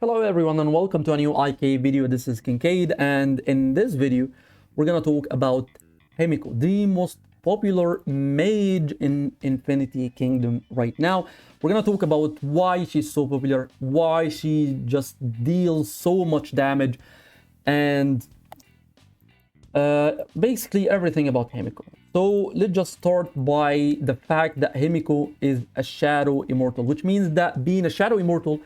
Hello everyone and welcome to a new IK video. This is Kincaid, and in this video we're gonna talk about Himiko, the most popular mage in Infinity Kingdom right now. We're gonna talk about why she's so popular, why she just deals so much damage, and basically everything about Himiko. So let's just start by the fact that Himiko is a Shadow Immortal, which means that being a Shadow Immortal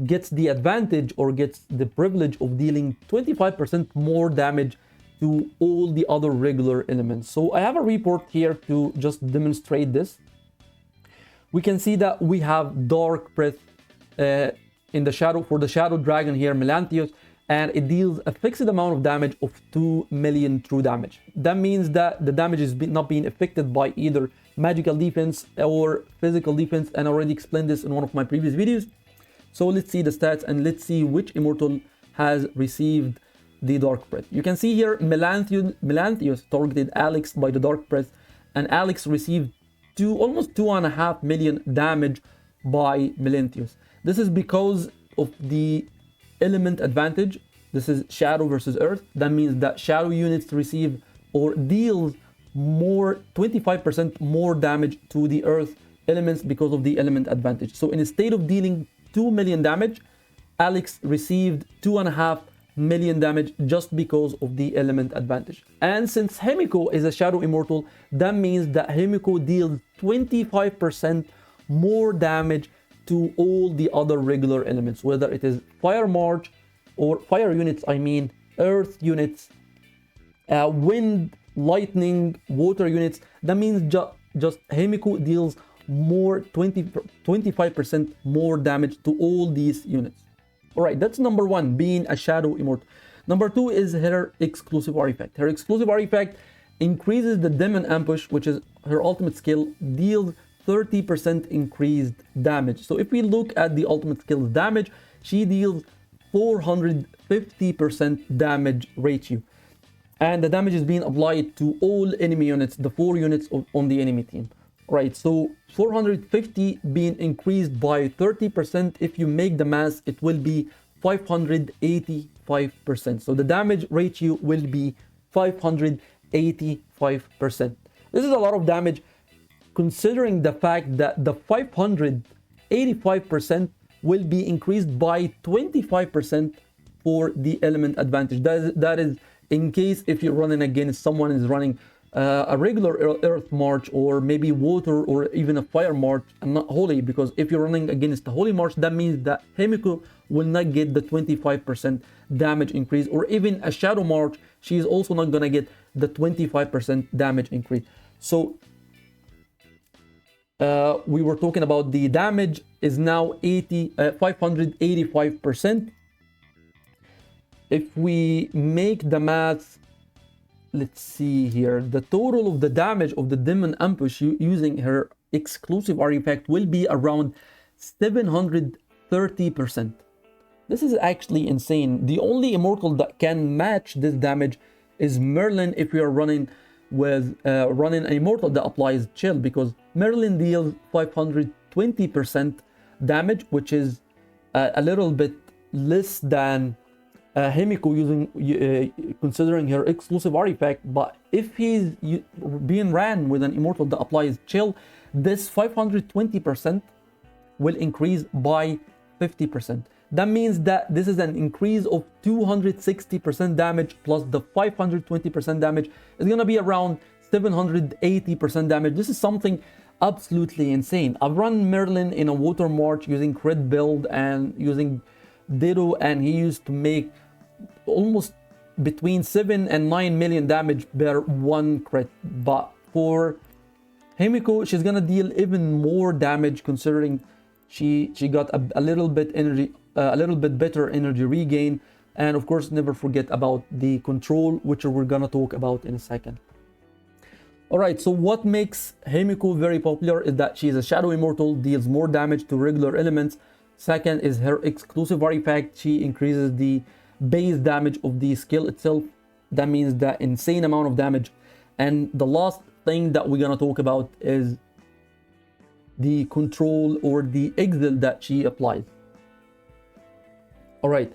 gets the advantage or gets the privilege of dealing 25% more damage to all the other regular elements. So I have a report here to just demonstrate this. We can see that we have Dark Breath in the shadow for the Shadow Dragon here, Melanthius, and it deals a fixed amount of damage of 2 million true damage. That means that the damage is not being affected by either magical defense or physical defense, and I already explained this in one of my previous videos. So let's see the stats and let's see which immortal has received the Dark Breath. You can see here Melanthius targeted Alex by the Dark Breath, and Alex received almost 2.5 million damage by Melanthius. This is because of the element advantage. This is Shadow versus Earth. That means that Shadow units receive or deal 25% more damage to the Earth elements because of the element advantage. So instead of dealing 2 million damage, Alex received 2.5 million damage just because of the element advantage. And since Himiko is a Shadow Immortal, that means that Himiko deals 25% more damage to all the other regular elements, whether it is Fire March or Fire units, Earth units, Wind, Lightning, Water units. That means just Himiko deals more 25% more damage to all these units. All right, that's number one, being a Shadow Immortal. Number two is her exclusive artifact. Her exclusive artifact increases the Demon Ambush, which is her ultimate skill, deals 30% increased damage. So if we look at the ultimate skill's damage, she deals 450% damage ratio, and the damage is being applied to all enemy units, the 4 units on the enemy team. Right, so 450 being increased by 30%. If you make the math, it will be 585%. So the damage ratio will be 585%. This is a lot of damage, considering the fact that the 585% will be increased by 25% for the element advantage. That is in case if you're running against someone is running a regular Earth March, or maybe Water, or even a Fire March, and not Holy, because if you're running against the Holy March, that means that Himiko will not get the 25% damage increase, or even a Shadow March, she is also not gonna get the 25% damage increase. So we were talking about the damage is now 585%. If we make the math, let's see here, the total of the damage of the Demon Ambush using her exclusive artifact will be around 730%. This is actually insane. The only immortal that can match this damage is Merlin, if we are running with an immortal that applies chill, because Merlin deals 520% damage, which is a little bit less than Himiko considering her exclusive artifact. But if he's being ran with an immortal that applies chill, this 520% will increase by 50%. That means that this is an increase of 260% damage, plus the 520% damage is going to be around 780% damage. This is something absolutely insane. I've run Merlin in a Water March using crit build and using Ditto, and he used to make almost between 7 and 9 million damage per one crit. But for Himiko, she's gonna deal even more damage, considering she got a little bit better energy regain, and of course never forget about the control, which we're gonna talk about in a second. All right, so what makes Himiko very popular is that she's a Shadow Immortal, deals more damage to regular elements. Second is her exclusive artifact. She increases the base damage of the skill itself. That means that insane amount of damage. And the last thing that we're gonna talk about is the control or the exile that she applies. All right.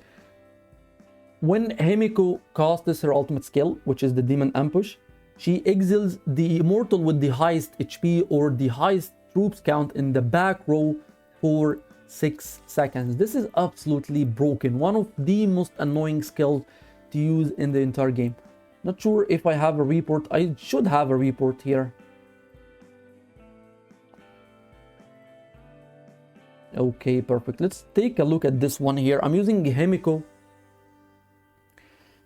When Himiko casts her ultimate skill, which is the Demon Ambush, she exiles the Immortal with the highest HP or the highest troops count in the back row for 6 seconds. This is absolutely broken. One of the most annoying skills to use in the entire game. Not sure if I have a report. I should have a report here. Okay, perfect. Let's take a look at this one here. I'm using Himiko.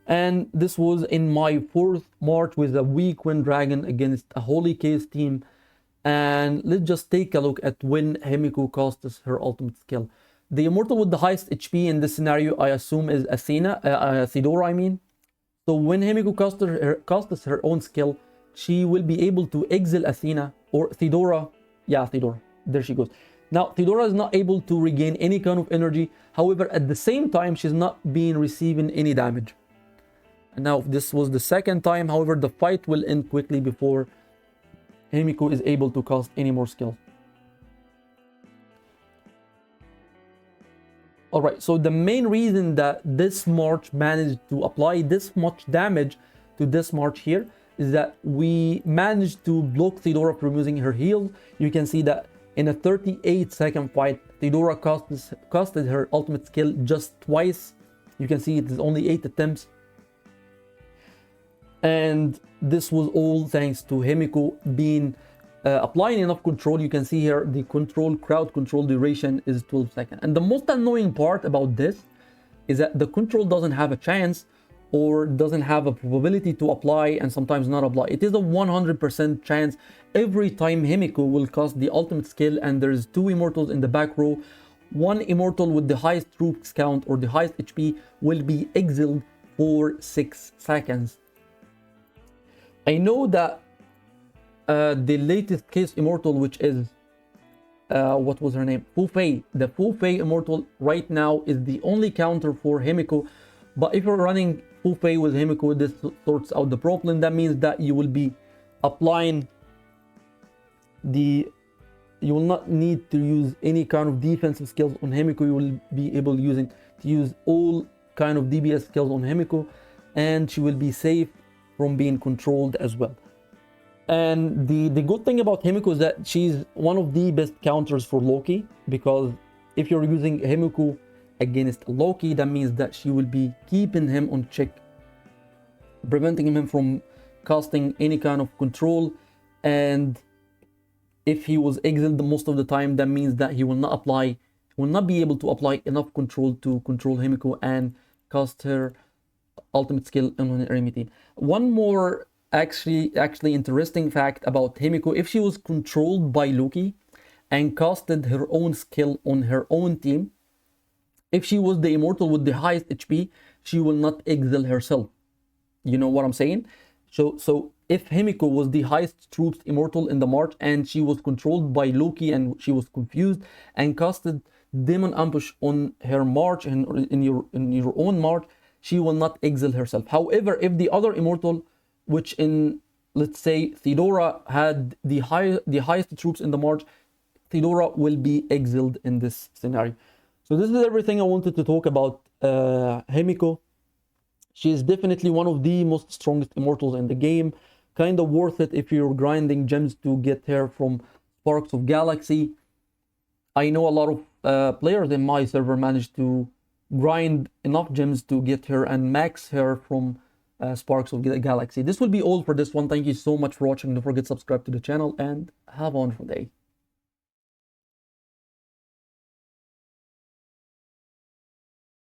And this was in my 4th March with a weak Wind Dragon against a Holy Case team. And let's just take a look at when Himiko casts her ultimate skill. The Immortal with the highest HP in this scenario, I assume, is Thedora, I mean. So when Himiko casts her own skill, she will be able to exile Athena or Thedora. Yeah, Thedora. There she goes. Now, Thedora is not able to regain any kind of energy. However, at the same time, she's not receiving any damage. And now, this was the 2nd time. However, the fight will end quickly before Himiko is able to cast any more skills. Alright, so the main reason that this March managed to apply this much damage to this March here is that we managed to block Thedora from using her heals. You can see that in a 38-second fight, Thedora casted her ultimate skill just twice. You can see it is only 8 attempts. And this was all thanks to Himiko being applying enough control. You can see here the crowd control duration is 12 seconds. And the most annoying part about this is that the control doesn't have a chance or doesn't have a probability to apply and sometimes not apply. It is a 100% chance every time Himiko will cast the ultimate skill and there's 2 Immortals in the back row. One Immortal with the highest troops count or the highest HP will be exiled for 6 seconds. I know that the latest case Immortal, which is, what was her name? Fu Fei. The Fu Fei Immortal right now is the only counter for Himiko. But if you're running Fu Fei with Himiko, this sorts out the problem. That means that you will be applying you will not need to use any kind of defensive skills on Himiko. You will be able to use all kind of DPS skills on Himiko, and she will be safe from being controlled as well. And the good thing about Himiko is that she's one of the best counters for Loki, because if you're using Himiko against Loki, that means that she will be keeping him on check, preventing him from casting any kind of control. And if he was exiled most of the time, that means that he will not be able to apply enough control to control Himiko and cast her ultimate skill on an enemy team. One more actually interesting fact about Himiko: if she was controlled by Loki and casted her own skill on her own team, if she was the Immortal with the highest HP, she will not exile herself. You know what I'm saying? So if Himiko was the highest troops Immortal in the March and she was controlled by Loki and she was confused and casted Demon Ambush on her March and in your own March, she will not exile herself. However, if the other Immortal, which in, let's say, Thedora had the highest troops in the March, Thedora will be exiled in this scenario. So this is everything I wanted to talk about Himiko. She is definitely one of the most strongest Immortals in the game. Kind of worth it if you're grinding gems to get her from Sparks of Galaxy. I know a lot of players in my server managed to grind enough gems to get her and max her from Sparks of Galaxy. This will be all for this one. Thank you so much for watching. Don't forget to subscribe to the channel and have a wonderful day.